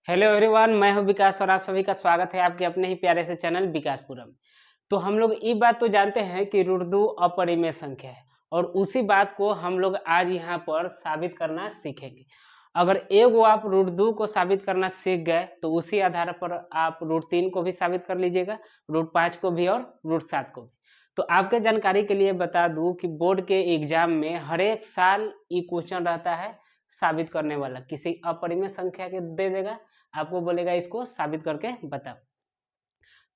Hello everyone, मैं हूं विकास और आप सभी का स्वागत है आपके अपने ही प्यारे से चैनल विकासपुरम। तो हम लोग ये बात तो जानते हैं कि रुर्दू अपरिमेय संख्या है और उसी बात को हम लोग आज यहाँ पर साबित करना सीखेंगे। अगर एगो आप रुर्दू को साबित करना सीख गए तो उसी आधार पर आप रूट 3 को भी साबित कर लीजिएगा, रूट 5 को भी और रूट 7 को भी। तो आपके जानकारी के लिए बता दूं कि बोर्ड के एग्जाम में हर एक साल ये क्वेश्चन रहता है साबित करने वाला। किसी अपरिमेय संख्या के दे देगा, आपको बोलेगा इसको साबित करके बताओ।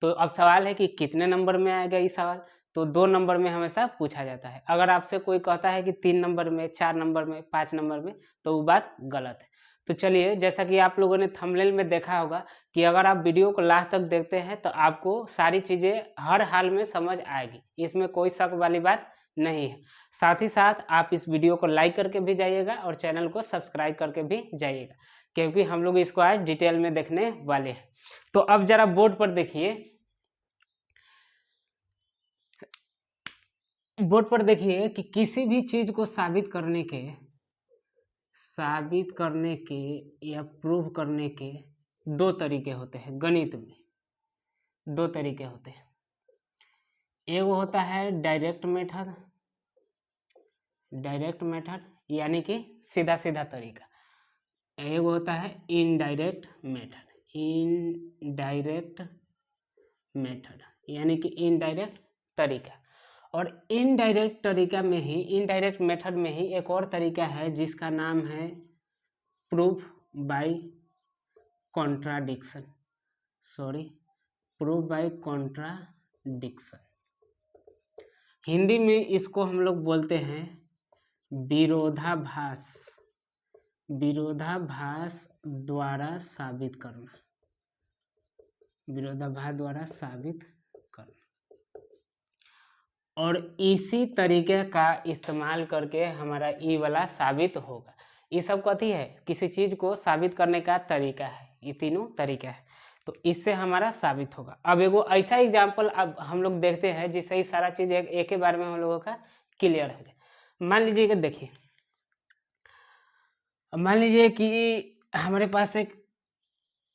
तो अब सवाल है कि कितने नंबर में आएगा ये सवाल। तो 2 नंबर में हमेशा पूछा जाता है। अगर आपसे कोई कहता है कि 3 नंबर में, 4 नंबर में, 5 नंबर में, तो वो बात गलत है। तो चलिए, जैसा कि आप लोगों ने थंबनेल में देखा होगा कि अगर आप वीडियो को लास्ट तक देखते हैं तो आपको सारी चीज़ें हर हाल में समझ आएगी, इसमें कोई शक वाली बात नहीं है। साथ ही साथ आप इस वीडियो को लाइक करके भी जाइएगा और चैनल को सब्सक्राइब करके भी जाइएगा, क्योंकि हम लोग इसको आज डिटेल में देखने वाले हैं। तो अब जरा बोर्ड पर देखिए, बोर्ड पर देखिए कि किसी भी चीज को साबित करने के या प्रूव करने के 2 तरीके होते हैं। गणित में 2 तरीके होते हैं। एक होता है डायरेक्ट मेथड यानी कि सीधा सीधा तरीका। एक होता है इनडायरेक्ट मेथड यानी कि इनडायरेक्ट तरीका। और इनडायरेक्ट मेथड में ही एक और तरीका है जिसका नाम है प्रूफ बाय कॉन्ट्राडिक्शन। हिंदी में इसको हम लोग बोलते हैं विरोधाभास द्वारा साबित करना। और इसी तरीके का इस्तेमाल करके हमारा ई वाला साबित होगा। ये सब कथी है? किसी चीज को साबित करने का तरीका है। ये तीनों तरीका है, तो इससे हमारा साबित होगा। अब एगो ऐसा एग्जाम्पल अब हम लोग देखते हैं जिससे ही सारा चीज एक ही बार में हम लोगों का क्लियर हो जाए। मान लीजिए कि देखिए, मान लीजिए कि हमारे पास एक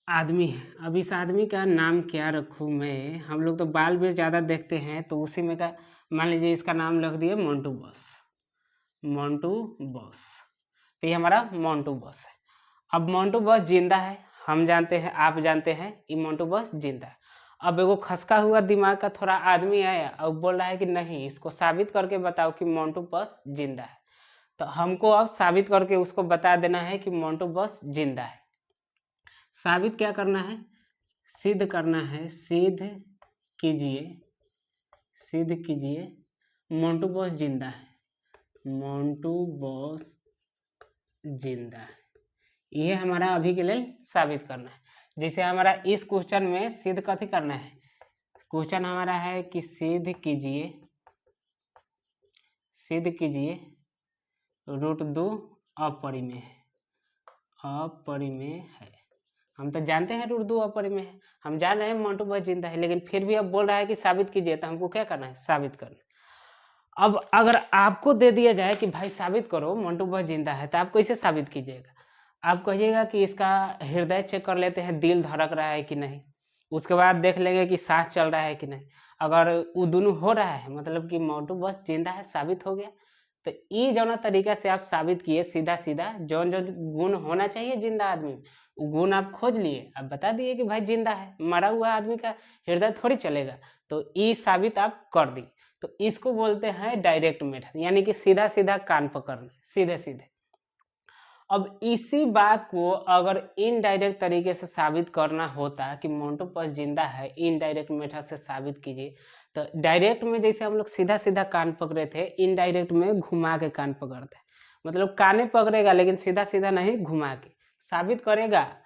आदमी है। अब इस आदमी का नाम क्या रखूं मैं? हम लोग तो बालवीर ज़्यादा देखते हैं, तो उसी में का मान लीजिए इसका नाम रख दिए मोंटू बॉस। तो ये हमारा मोंटू बॉस है। अब मोंटू बॉस जिंदा है, हम जानते हैं, आप जानते हैं, ये मोंटू बॉस जिंदा है। अब एगो खसका हुआ दिमाग का थोड़ा आदमी आया और बोल रहा है कि नहीं, इसको साबित करके बताओ कि मोंटू बॉस जिंदा है। तो हमको अब साबित करके उसको बता देना है कि मोंटू बॉस जिंदा है। साबित क्या करना है? सिद्ध करना है। सिद्ध कीजिए मोंटू बॉस जिंदा है। ये हमारा अभी के लिए साबित करना है। जैसे हमारा इस क्वेश्चन में सिद्ध कथी करना है? क्वेश्चन हमारा है कि सिद्ध कीजिए रूट 2 अपरिमेय है। हम तो जानते हैं रूट 2 अपरिमेय है, हम जान रहे हैं मोंटू बॉस जिंदा है, लेकिन फिर भी अब बोल रहा है कि साबित कीजिए, तो हमको क्या करना है? साबित करना। अब अगर आपको दे दिया जाए कि भाई साबित करो मोंटू बॉस जिंदा है, तो आप कैसे साबित कीजिएगा? आप कहिएगा कि इसका हृदय चेक कर लेते हैं, दिल धड़क रहा है कि नहीं, उसके बाद देख लेंगे कि सांस चल रहा है कि नहीं। अगर वो दोनों हो रहा है, मतलब कि मोंटू बॉस जिंदा है, साबित हो गया। तो ये जौना तरीका से आप साबित किए, सीधा जौन गुण होना चाहिए जिंदा आदमी में, वो गुण आप खोज लिए, आप बता दिए कि भाई जिंदा है, मरा हुआ आदमी का हृदय थोड़ी चलेगा। तो ये साबित आप कर दी। तो इसको बोलते हैं डायरेक्ट मेथड, यानी कि सीधा कान पकड़ना, सीधे। अब इसी बात को अगर इनडायरेक्ट तरीके से साबित करना होता कि मोंटू बॉस जिंदा है, इनडायरेक्ट मेथड से साबित कीजिए, तो डायरेक्ट में जैसे हम लोग सीधा कान पकड़े थे, इनडायरेक्ट में घुमा के कान पकड़ते हैं। मतलब काने पकड़ेगा लेकिन सीधा नहीं, घुमा के साबित करेगा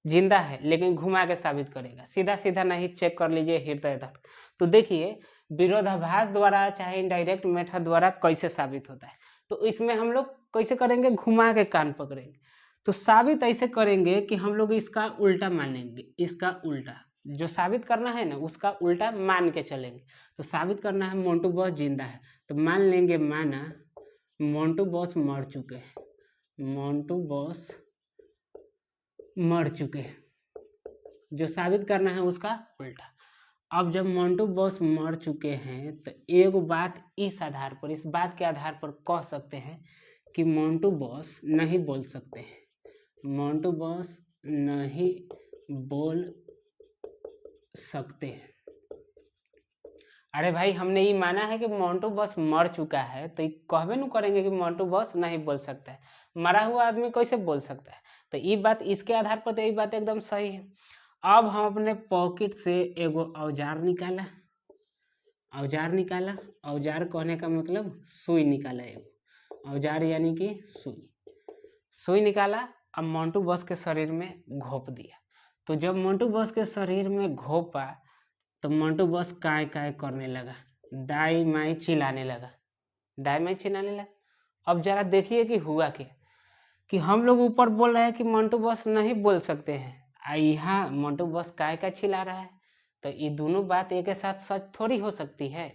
जिंदा है, लेकिन घुमा के साबित करेगा, सीधा नहीं। चेक कर लीजिए हृदय धड़कन। तो देखिए, विरोधाभास द्वारा चाहे इनडायरेक्ट मेथड द्वारा कैसे साबित होता है। तो इसमें हम लोग कैसे करेंगे? घुमा के कान पकड़ेंगे। तो साबित ऐसे करेंगे कि हम लोग इसका उल्टा मानेंगे, इसका उल्टा जो साबित करना है ना, उसका उल्टा मान के चलेंगे। तो साबित करना है मोंटू बॉस जिंदा है, तो मान लेंगे माना मोंटू बॉस मर चुके हैं। जो साबित करना है उसका उल्टा। अब जब मंटू बॉस मर चुके हैं तो एक बात इस आधार पर, इस बात के आधार पर कह सकते हैं कि मंटू बॉस नहीं बोल सकते हैं, मंटू बॉस नहीं बोल सकते हैं। अरे भाई हमने ये माना है कि मंटू बॉस मर चुका है तो ये कहबे न करेंगे कि मंटू बॉस नहीं बोल सकता है, मरा हुआ आदमी कैसे बोल सकता है। तो ये बात, इसके आधार पर तो ये बात एकदम सही है। अब हम अपने पॉकेट से एगो औजार निकाला, औजार निकाला, औजार कहने का मतलब सुई निकाला, एगो औजार यानी कि सुई, सुई निकाला। अब मंटू बॉस के शरीर में घोंप दिया। तो जब मंटू बॉस के शरीर में घोंपा तो मंटू बॉस काय काय करने लगा, दाई माई चिल्लाने लगा, दाई माई चिल्लाने लगा। अब जरा देखिए कि हुआ क्या, कि हम लोग ऊपर बोल रहे हैं कि मंटू बॉस नहीं बोल सकते हैं, यहाँ मंटू बॉस काय का चिल्ला रहा है। तो ये दोनों बात एक साथ सच थोड़ी हो सकती है।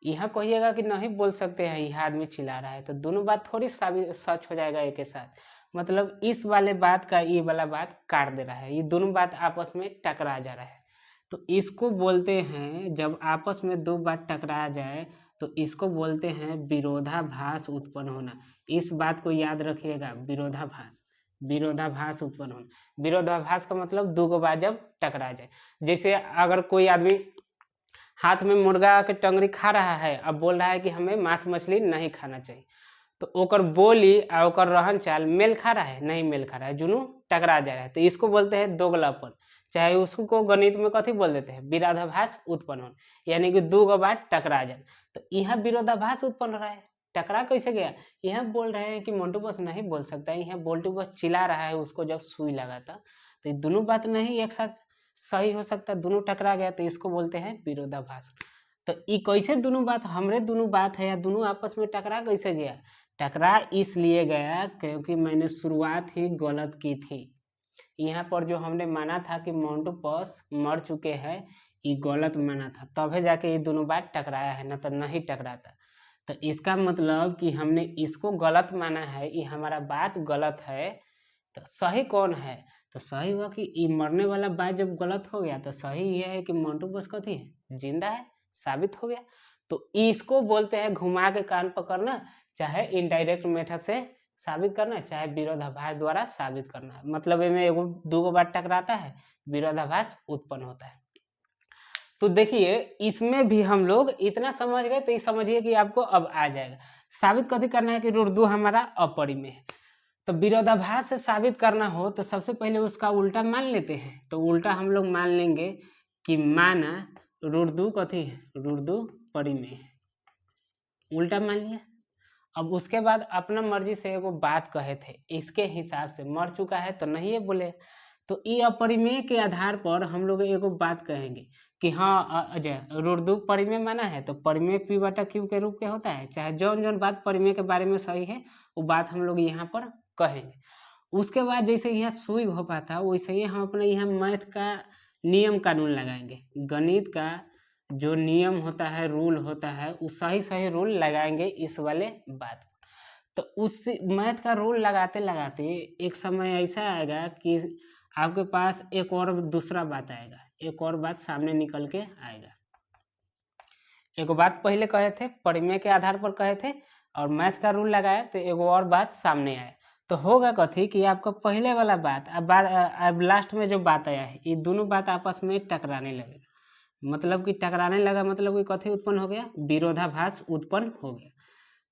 यहाँ कहिएगा कि नहीं बोल सकते हैं, यह आदमी चिल्ला रहा है, तो दोनों बात थोड़ी साबित सच हो जाएगा एक साथ। मतलब इस वाले बात का ये वाला बात काट दे रहा है, ये दोनों बात आपस में टकरा जा रहा है। तो इसको बोलते हैं, जब आपस में दो बात टकरा जाए तो इसको बोलते हैं विरोधाभास उत्पन्न होना। इस बात को याद रखिएगा, विरोधाभास, विरोधाभास उत्पन्न होना। विरोधाभास का मतलब दो बात जब टकरा जाए। जैसे अगर कोई आदमी हाथ में मुर्गा के टंगरी खा रहा है, अब बोल रहा है कि हमें मांस मछली नहीं खाना चाहिए, तो ओकर बोली और ओकर रहन चाल मेल खा रहा है, नहीं मेल खा रहा है, जुनू टकरा जा रहा है, तो इसको बोलते हैं दोगलापन। चाहे उसको गणित में कथी बोल देते हैं, विरोधाभास उत्पन्न होना, यानी कि दो बात टकरा जाए। तो यहाँ विरोधाभास उत्पन्न हो रहा है, टकरा कैसे गया। यहाँ बोल रहे हैं कि मंटू बॉस नहीं बोल सकता है, यहाँ मंटू बॉस चिल्ला रहा है उसको जब सुई लगा था, तो ये दोनों बात नहीं एक साथ सही हो सकता, दोनों टकरा गया, तो इसको बोलते हैं विरोधाभास। तो ये कैसे दोनों बात, हमरे दोनों बात है या दोनों आपस में टकरा कैसे गया। टकरा इसलिए गया क्योंकि मैंने शुरुआत ही गलत की थी। यहाँ पर जो हमने माना था कि मंटू बॉस मर चुके हैं, ये गलत माना था, तभी जाके ये दोनों बात टकराया है, न तो नहीं टकराता। तो इसका मतलब कि हमने इसको गलत माना है, ये हमारा बात गलत है। तो सही कौन है, तो सही हुआ कि ये मरने वाला बात जब गलत हो गया तो सही यह है कि मंटू बॉस कथी है, जिंदा है, साबित हो गया। तो इसको बोलते हैं घुमा के कान पकड़ना, चाहे इनडायरेक्ट मेथड से साबित करना, चाहे विरोधाभास द्वारा साबित करना। मतलब इनमें एगो दो बात टकराता है, विरोधाभास उत्पन्न होता है। तो देखिए इसमें भी हम लोग इतना समझ गए, तो ये समझिए कि आपको अब आ जाएगा। साबित कथी करना है कि रूट 2 हमारा अपरिमेय है। तो विरोधाभास से साबित करना हो तो सबसे पहले उसका उल्टा मान लेते हैं। तो उल्टा हम लोग मान लेंगे कि माना रूट 2 कथी है, रूट 2 परिमेय है, उल्टा मान लिया। अब उसके बाद अपना मर्जी से एगो बात कहे थे, इसके हिसाब से मर चुका है तो नहीं है बोले, तो ये अपरिमेय के आधार पर हम लोग एगो बात कहेंगे कि हाँ अजय रूट 2 परिमेय माना है, तो परिमेय पी बटा क्यू के रूप के होता है। चाहे जौन जौन बात परिमेय के बारे में सही है वो बात हम लोग यहाँ पर कहेंगे। उसके बाद जैसे यहाँ सुई घोपा था वैसे ही हम अपने यहाँ मैथ का नियम कानून लगाएंगे, गणित का जो नियम होता है, रूल होता है, उस सही सही रूल लगाएंगे इस वाले बात पर। तो उस मैथ का रूल लगाते लगाते एक समय ऐसा आएगा कि आपके पास एक और दूसरा बात आएगा, एक और बात सामने निकल के आएगा। एक बात पहले कहे थे, परिमेय के आधार पर कहे थे, और मैथ का रूल लगाया तो एक और बात सामने आए। तो होगा कथी कि आपका पहले वाला बात अब लास्ट में जो बात आया है, ये दोनों बात आपस में टकराने लगेगा। मतलब कि टकराने लगा मतलब कि कथी उत्पन्न हो गया, विरोधाभास उत्पन्न हो गया।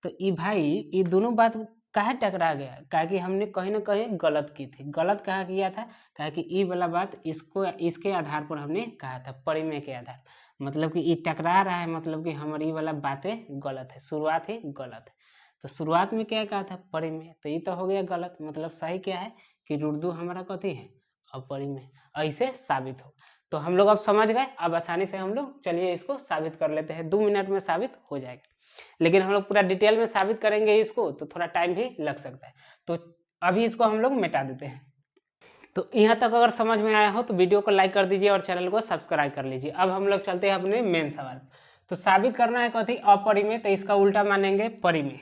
तो ये भाई ये दोनों बात काहे टकरा गया, काहे कि हमने कहीं ना कहीं गलत की थी। गलत कहाँ किया था, काहे कि ये वाला बात इसको इसके आधार पर हमने कहा था, परिमेय के आधार, मतलब कि ये टकरा रहा है, मतलब कि हमारी वाला बातें गलत है, शुरुआत ही गलत है। तो शुरुआत में क्या कहा था, परिमेय, तो ये तो हो गया गलत। मतलब सही क्या है कि रूट 2 हमारा कथी है, अपरिमेय, ऐसे साबित हो। तो हम लोग अब समझ गए, अब आसानी से हम लोग चलिए इसको साबित कर लेते हैं, 2 मिनट में साबित हो जाएगा। लेकिन हम लोग पूरा डिटेल में साबित करेंगे इसको तो थोड़ा टाइम भी लग सकता है, तो अभी इसको हम लोग मिटा देते हैं। तो यहाँ तक अगर समझ में आया हो तो वीडियो को लाइक कर दीजिए और चैनल को सब्सक्राइब कर लीजिए। अब हम लोग चलते हैं अपने मेन सवाल। तो साबित करना है कथी, अपरिमेय, तो इसका उल्टा मानेंगे परिमेय।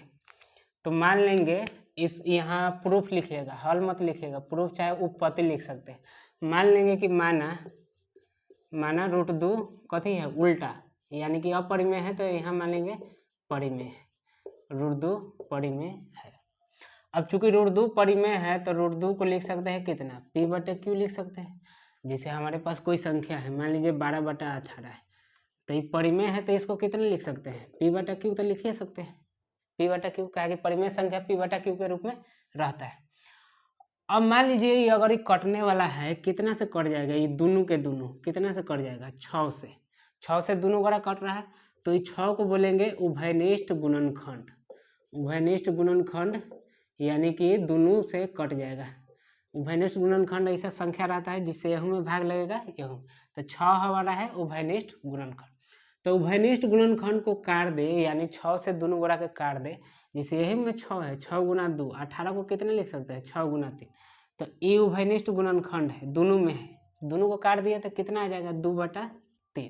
तो मान लेंगे इस, यहाँ प्रूफ लिखिएगा, हल मत लिखिएगा, प्रूफ चाहे उपपत्ति लिख सकते हैं। मान लेंगे कि माना रूट 2 कथी है उल्टा, यानी कि अपरिमेय है तो यहाँ मान लेंगे परिमेय, रूट 2 परिमेय है। अब चूंकि रूट 2 परिमेय है तो रूट 2 को लिख सकते हैं कितना, p/q लिख सकते हैं। जैसे हमारे पास कोई संख्या है, मान लीजिए 12/18 है, तो ये परिमेय है तो इसको कितना लिख सकते हैं, p/q तो लिख ही सकते हैं, p/q क्या कि परिमेय संख्या p/q के रूप में रहता है। अब मान लीजिए ये अगर ये कटने वाला है, कितना से कट जाएगा, ये दोनों के दोनों कितना से कट जाएगा, 6 से। 6 से दोनों बड़ा कट रहा है तो ये 6 को बोलेंगे उभयनिष्ठ गुणनखंड। उभयनिष्ठ गुणनखंड यानी कि दोनों से कट जाएगा। उभयनिष्ठ गुणनखंड ऐसा संख्या रहता है जिससे यहू में भाग लगेगा यहू, तो 6 हमारा है उभयनिष्ठ गुणनखंड। तो उभयनिष्ठ गुणनखंड को काट दे, यानी 6 से दोनों बड़ा के काट दे, जैसे यही में 6 है, 6 गुना 2, 18 को कितना लिख सकते हैं, 6 गुना 3। तो ये उभयनिष्ठ गुणनखंड है, दोनों में है, दोनों को काट दिया तो कितना आ जाएगा, 2/3।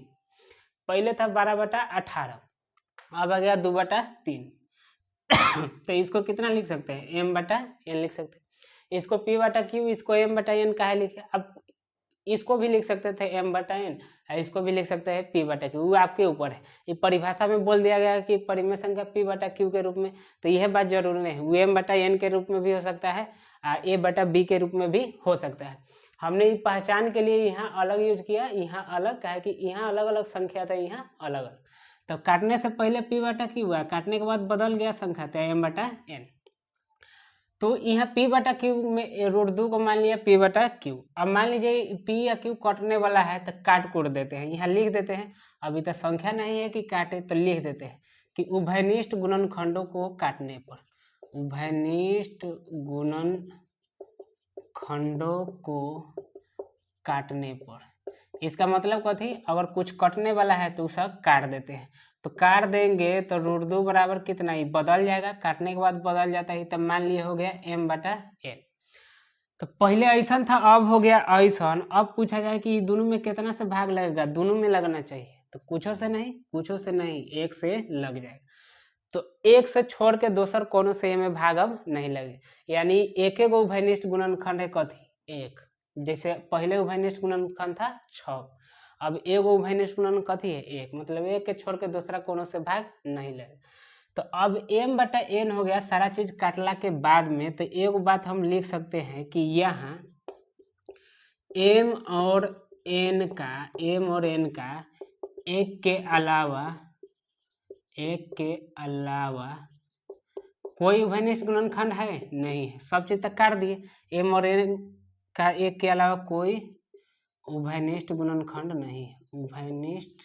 पहले था 12/18, अब आ गया 2/3। तो इसको कितना लिख सकते हैं, m/n लिख सकते हैं। इसको p/q, इसको m/n काहे लिखे, अब इसको भी लिख सकते थे m/n, इसको भी लिख सकते हैं p/q, वो आपके ऊपर है। ये परिभाषा में बोल दिया गया कि परिमेय संख्या p/q के रूप में, तो यह बात जरूरी नहीं है, वो m/n के रूप में भी हो सकता है, a/b के रूप में भी हो सकता है। हमने ये पहचान के लिए यहाँ अलग यूज किया, यहाँ अलग का है कि यहाँ अलग अलग संख्या था, यहाँ अलग अलग। तो काटने से पहले p/q हुआ, काटने के बाद बदल गया संख्या था m/n। तो यहाँ p/q में रूट 2 को मान लिया p/q। अब मान लीजिए p या q कटने वाला है तो काट कोट देते हैं, यहाँ लिख देते हैं। अभी तो संख्या नहीं है कि काटे, तो लिख देते हैं कि उभयनिष्ठ गुणनखंडों को काटने पर, उभयनिष्ठ गुणनखंडों को काटने पर, इसका मतलब कथी, अगर कुछ कटने वाला है तो उसे काट देते हैं। तो काट देंगे तो रूट 2 बराबर कितना ही बदल जाएगा, काटने के बाद बदल जाता है, तब मान लिए हो गया m/n। तो पहले ऐसा था, अब हो गया ऐसा। अब पूछा जाए कि दोनों में कितना से भाग लगेगा, दोनों में लगना चाहिए, तो कुछों से नहीं, एक से लग जाएगा। तो एक से छोड़ के दूसर कोनो से में भाग अब नहीं लगे, यानी एक एक उभयनिष्ठ गुणनखंड है कथी, एक। जैसे पहले उभयनिष्ठ गुणनखंड था 6, अब एक उभयनिष्ठ गुणनखंड कथी है, एक, मतलब एक के छोड़ के दूसरा कोनो से भाग नहीं लगे। तो अब m/n हो गया सारा चीज काटला के बाद में। तो एक बात हम लिख सकते हैं कि यहाँ m और n का एक के अलावा कोई उभयनिष्ठ गुणनखंड है नहीं है, सब चीज तक काट दिए। m और n का एक के अलावा कोई उभयनिष्ठ गुणनखंड नहीं है, उभयनिष्ठ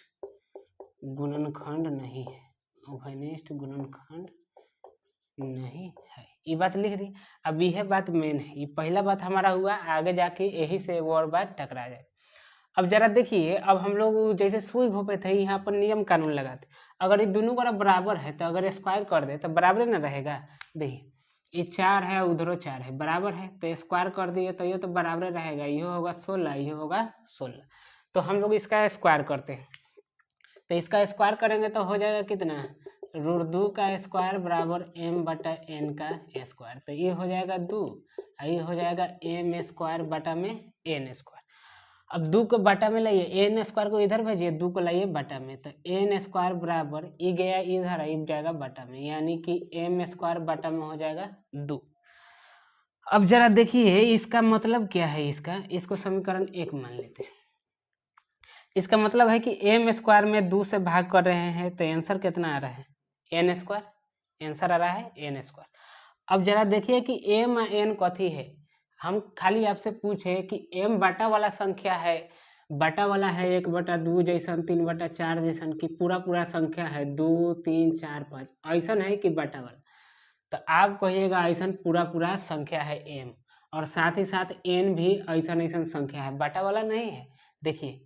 गुणनखंड नहीं है, उभयनिष्ठ गुणनखंड नहीं है, ये बात लिख दी। अब यह बात मेन है, ये पहला बात हमारा हुआ, आगे जाके यही से एक और बात टकरा जाए। अब जरा देखिए, अब हम लोग जैसे सुई घोपे थे, यहाँ पर नियम कानून लगाते, अगर ये दोनों का बराबर है तो अगर स्क्वायर कर दे तो बराबर ना रहेगा। देखिए ये 4 है, उधरो 4 है, बराबर है, तो स्क्वायर कर दिए तो ये तो बराबर रहेगा, ये होगा 16, ये होगा 16। तो हम लोग इसका स्क्वायर करते हैं, तो इसका स्क्वायर करेंगे तो हो जाएगा कितना, रूट 2 का स्क्वायर बराबर m/n का स्क्वायर, तो ये हो जाएगा 2, ये हो जाएगा m² बटा में n स्क्वायर। अब 2 को बटा में लाइए, n स्क्वायर को इधर भेजिए, 2 को लाइए बटा में, तो n² बराबर ये गया इधर, ये जाएगा बटा में, यानी कि m² बटा में हो जाएगा 2। अब जरा देखिए इसका मतलब क्या है, इसको समीकरण 1 मान लेते हैं। इसका मतलब है कि m² में 2 से भाग कर रहे हैं, तो आंसर कितना आ रहा है, n², आंसर आ रहा है n²। अब जरा देखिए कि m और n कथी है, हम खाली आपसे पूछे कि m बटा वाला संख्या है, बटा वाला है 1/2 जैसन, 3/4 जैसन, कि पूरा संख्या है 2 3 4 5 ऐसा है कि बटा वाला, तो आप कहिएगा ऐसा पूरा संख्या है m, और साथ ही साथ n भी ऐसा संख्या है, बटा वाला नहीं है। देखिए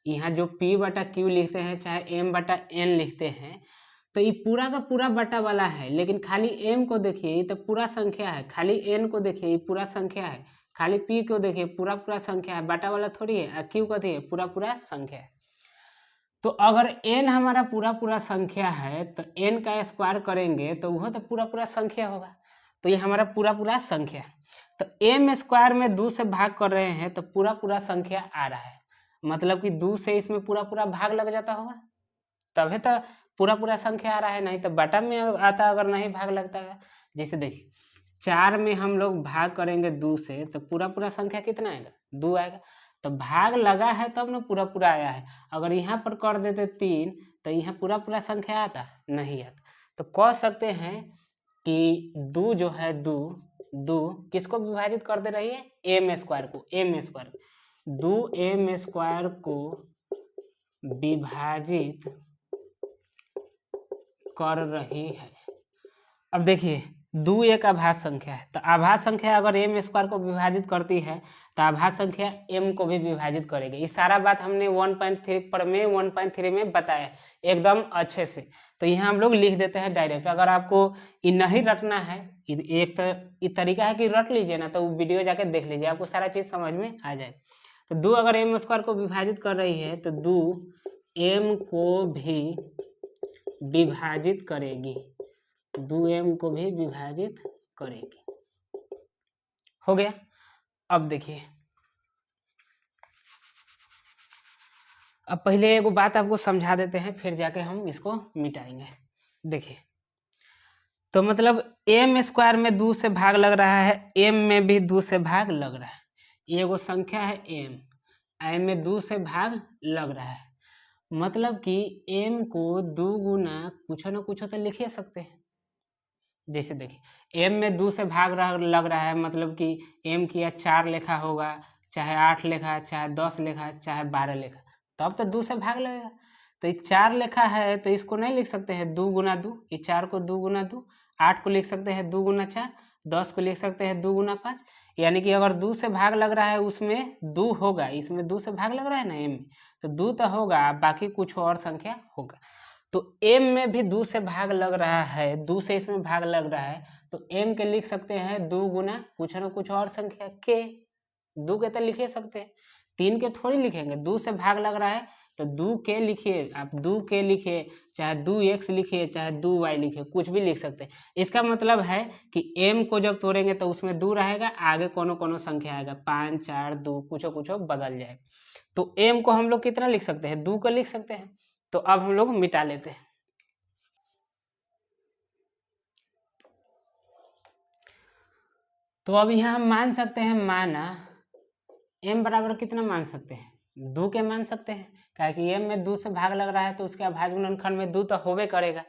यहाँ जो p/q लिखते हैं चाहे m/n लिखते हैं, तो ये पूरा का पूरा बटा वाला है, लेकिन खाली m को देखिए ये तो पूरा संख्या है, खाली n को देखिए ये पूरा संख्या है, खाली p को देखिए पूरा संख्या है, बटा वाला थोड़ी है, और q कथी है, पूरा संख्या है। तो अगर n हमारा पूरा संख्या है तो n का स्क्वायर करेंगे तो वह तो पूरा संख्या होगा, तो ये हमारा पूरा संख्या है। तो एम स्क्वायर में 2 से भाग कर रहे हैं तो पूरा पूरा संख्या आ रहा है, मतलब कि 2 से इसमें पूरा पूरा भाग लग जाता होगा, तभी तो पूरा पूरा संख्या आ रहा है, नहीं तो बटा में आता अगर नहीं भाग लगता है। जैसे देखिए 4 में हम लोग भाग करेंगे 2 से तो पूरा पूरा संख्या कितना आएगा, 2 आएगा, तो भाग लगा है तब ना पूरा पूरा आया है। अगर यहाँ पर कर देते 3 तो यहाँ पूरा पूरा संख्या आता, नहीं आता। तो कह सकते हैं कि 2 जो है 2 किसको विभाजित कर दे रही है, एम स्क्वायर को, एम स्क्वायर 2 एम स्क्वायर को विभाजित कर रही है। अब देखिए 2 एक आभाज्य संख्या है, तो आभाज्य संख्या अगर एम स्क्वायर को विभाजित करती है तो आभाज्य संख्या एम को भी विभाजित करेगी। ये सारा बात हमने 1.3 में बताया एकदम अच्छे से। तो यहाँ हम लोग लिख देते हैं डायरेक्ट। अगर आपको ये नहीं रटना है, एक तो ये तरीका है कि रट लीजिए ना, तो वीडियो जाके देख लीजिए, आपको सारा चीज समझ में आ जाए। तो 2 अगर एम स्क्वायर को विभाजित कर रही है तो 2 एम को भी विभाजित करेगी, 2 एम को भी विभाजित करेगी। हो गया। अब देखिए, अब पहले एगो बात आपको समझा देते हैं, फिर जाके हम इसको मिटाएंगे। देखिए तो मतलब एम स्क्वायर में 2 से भाग लग रहा है, एम में भी 2 से भाग लग रहा है। एगो संख्या है एम में 2 से भाग लग रहा है, मतलब कि एम को 2 गुना कुछ ना कुछ तो लिख सकते हैं। जैसे देखिए एम में 2 से भाग लग रहा है, मतलब कि एम किया 4 लिखा होगा, चाहे 8 लिखा, चाहे 10 लिखा, चाहे 12 लिखा, तब तो 2 से भाग लगेगा। तो ये 4 लिखा है तो इसको नहीं लिख सकते हैं 2 गुना 2, ये 4 को 2 गुना 2, 8 को लिख सकते हैं 2 गुना 4, 10 को लिख सकते हैं 2 गुना 5। यानी कि अगर 2 से भाग लग रहा है उसमें 2 होगा, इसमें 2 से भाग लग रहा है ना एम में, तो 2 तो होगा, बाकी कुछ और संख्या होगा। तो एम में भी 2 से भाग लग रहा है, 2 से इसमें भाग लग रहा है, तो एम के लिख सकते हैं 2 गुना कुछ ना कुछ और संख्या के, 2 के तो लिखे सकते हैं, 3 के थोड़ी लिखेंगे। 2 से भाग लग रहा है तो 2 के लिखिए, आप 2 के लिखिए, चाहे 2x लिखिए, चाहे 2y लिखिए, कुछ भी लिख सकते हैं। इसका मतलब है कि m को जब तोड़ेंगे तो उसमें 2 रहेगा, आगे कोनो संख्या आएगा, 5 4 2 कुछ बदल जाएगा। तो m को हम लोग कितना लिख सकते हैं, 2 को लिख सकते हैं। तो अब हम लोग मिटा लेते हैं। तो अब यहाँ हम मान सकते हैं, माना m बराबर कितना मान सकते हैं, 2 के मान सकते हैं, क्या कि m में 2 से भाग लग रहा है तो उसके अभाज्य गुणनखंड में 2 तो होबे करेगा।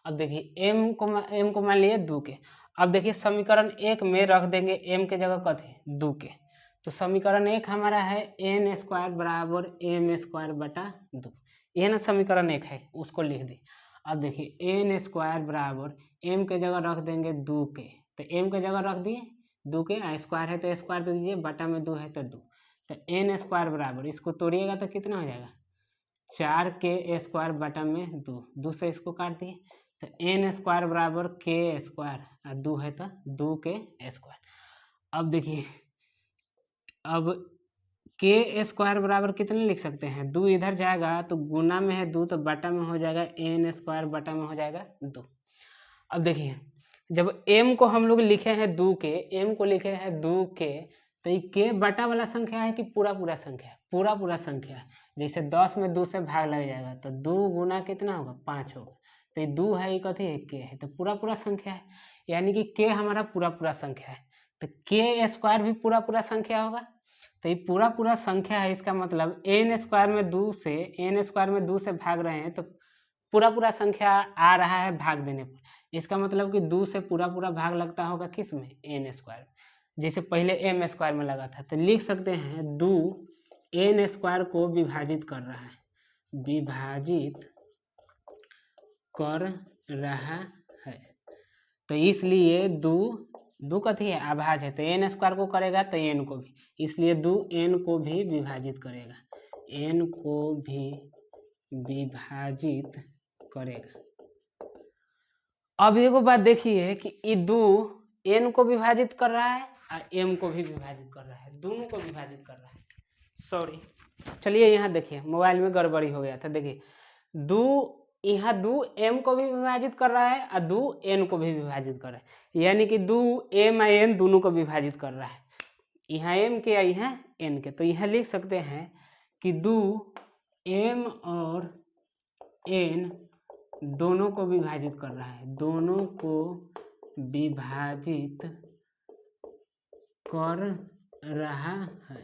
अब देखिए m को मान लिए 2 के। अब देखिए समीकरण 1 में रख देंगे m के जगह कथी 2 के, तो समीकरण 1 हमारा है n स्क्वायर बराबर m स्क्वायर बटा 2, ये ना समीकरण 1 है, उसको लिख दी। अब देखिए n स्क्वायर बराबर m के जगह रख देंगे 2 के, तो m के जगह रख दिए 2 के, स्क्वायर है तो स्क्वायर दे दीजिए, बटा में 2 है तो 2, तो n स्क्वायर बराबर, इसको तोड़िएगा तो कितना हो जाएगा 4 के स्क्वायर बटा में 2, 2 से इसको काट दिए, तो n स्क्वायर बराबर के स्क्वायर, 2 है तो 2 के स्क्वायर। अब देखिए अब के स्क्वायर बराबर कितने लिख सकते हैं, 2 इधर जाएगा तो गुना में है 2 तो बटा में हो जाएगा n स्क्वायर बटा में हो जाएगा 2। अब देखिए जब m को हम लोग लिखे हैं 2 के, m को लिखे हैं 2 के, तो ये के बटा वाला संख्या है कि पूरा पूरा संख्या है, पूरा पूरा संख्या है। जैसे 10 में 2 से भाग लग जाएगा तो 2 गुना कितना होगा 5 होगा, तो ये 2 है, ये कथी है के है, तो पूरा पूरा संख्या है, यानी कि के हमारा पूरा पूरा संख्या है। तो के स्क्वायर भी पूरा पूरा संख्या होगा, तो ये पूरा पूरा संख्या है, इसका मतलब n स्क्वायर में 2 से भाग रहे हैं तो पूरा पूरा संख्या आ रहा है भाग देने पर, इसका मतलब कि 2 से पूरा पूरा भाग लगता होगा किस में, n स्क्वायर, जैसे पहले m स्क्वायर में लगा था। तो लिख सकते हैं 2 n स्क्वायर को विभाजित कर रहा है, विभाजित कर रहा है, तो इसलिए 2 कथी है अभाज्य है, तो n स्क्वायर को करेगा तो n को भी, इसलिए 2 n को भी विभाजित करेगा, n को भी विभाजित करेगा। अब एगो बात देखिए कि ये 2 n को विभाजित कर रहा है और m को भी विभाजित कर रहा है, दोनों को विभाजित कर रहा है। सॉरी, चलिए यहाँ देखिए मोबाइल में गड़बड़ी हो गया था। देखिए 2 m को भी विभाजित कर रहा है और 2 n को भी विभाजित कर रहा है, यानी कि 2 m और n दोनों को विभाजित कर रहा है। यहाँ m के आई है n के, तो यहाँ लिख सकते हैं कि 2 m और n दोनों को विभाजित कर रहा है, दोनों को विभाजित कर रहा है।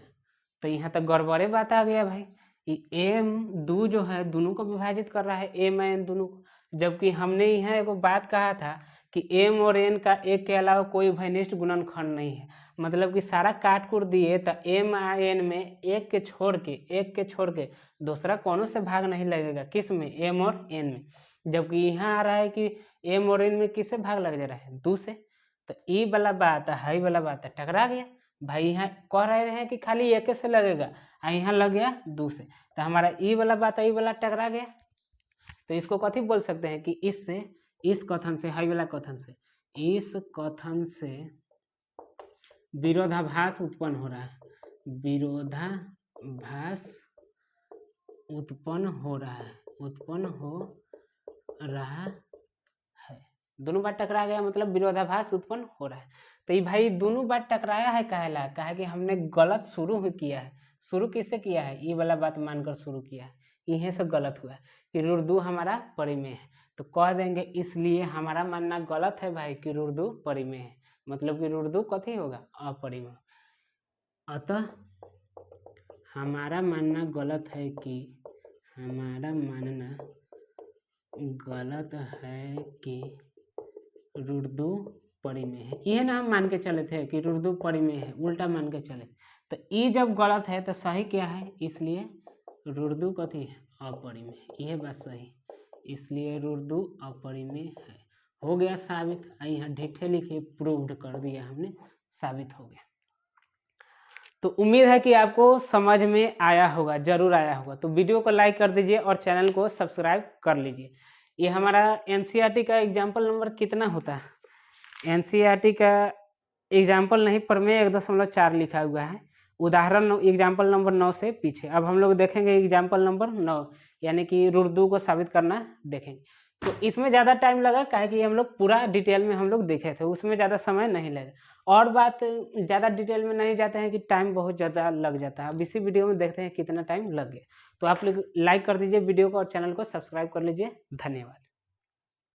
तो यहाँ तक गड़बड़े बात आ गया भाई, m 2 जो है दोनों को विभाजित कर रहा है, m n दोनों को, जबकि हमने यहाँ एक बात कहा था कि m और n का एक के अलावा कोई भनिष्ठ गुणनखंड नहीं है। मतलब कि सारा काट कूट दिए तो m और n में एक के छोड़ के दूसरा कौनों से भाग नहीं लगेगा, किस में, m और n में। जबकि यहाँ आ रहा है कि m और n में किससे भाग लग जा रहा है, 2 से। तो ई वाला बात है, वाला बात है, टकरा गया भाई। यहाँ कह रहे हैं कि खाली एक से लगेगा, यहाँ लग गया 2 से, तो हमारा ई वाला बात ई वाला टकरा गया। तो इसको कथी बोल सकते हैं कि इससे, इस कथन से, हाई वाला कथन से, इस कथन से विरोधाभास उत्पन्न हो रहा है, विरोधाभास उत्पन्न हो रहा है, दोनों बार टकरा गया, मतलब विरोधाभास उत्पन्न हो रहा है। तो ये भाई दोनों बार टकराया है, कहा कि हमने गलत शुरू किया है। शुरू किससे किया है, ये वाला बात मानकर शुरू किया है, यहीं से गलत हुआ है कि रुर्दू हमारा परिमेय है। तो कह देंगे इसलिए हमारा मानना गलत है भाई कि रुर्दू परिमेय है, मतलब कि रुर्दू कथी होगा, अपरिमेय। अतः हमारा मानना गलत है कि रुर्दू परिमेय है। ये ना हम मान के चले थे कि रुर्दू परिमेय है, उल्टा मान के चले। तो ये जब गलत है तो सही क्या है, इसलिए रुर्दू कथी है, अपरिमेय। यह बात सही, इसलिए रुर्दू अपरिमेय है। हो गया साबित, यहाँ ढीठे लिखे प्रूव्ड कर दिया हमने, साबित हो गया। तो उम्मीद है कि आपको समझ में आया होगा, जरूर आया होगा। तो वीडियो को लाइक कर दीजिए और चैनल को सब्सक्राइब कर लीजिए। ये हमारा एनसीईआरटी का एग्जाम्पल नंबर कितना होता है, एनसीईआरटी का एग्जाम्पल नहीं, प्रमेय 1.4 लिखा हुआ है, उदाहरण एग्जाम्पल नंबर 9 से पीछे। अब हम लोग देखेंगे एग्जाम्पल नंबर 9, यानी कि रुर्दू को साबित करना देखेंगे। तो इसमें ज़्यादा टाइम लगा, काहे कि हम लोग पूरा डिटेल में हम लोग देखे थे, उसमें ज़्यादा समय नहीं लगा। और बात ज़्यादा डिटेल में नहीं जाते हैं कि टाइम बहुत ज़्यादा लग जाता है। अब इसी वीडियो में देखते हैं कितना टाइम लग गया। तो आप लोग लाइक कर दीजिए वीडियो को और चैनल को सब्सक्राइब कर लीजिए। धन्यवाद।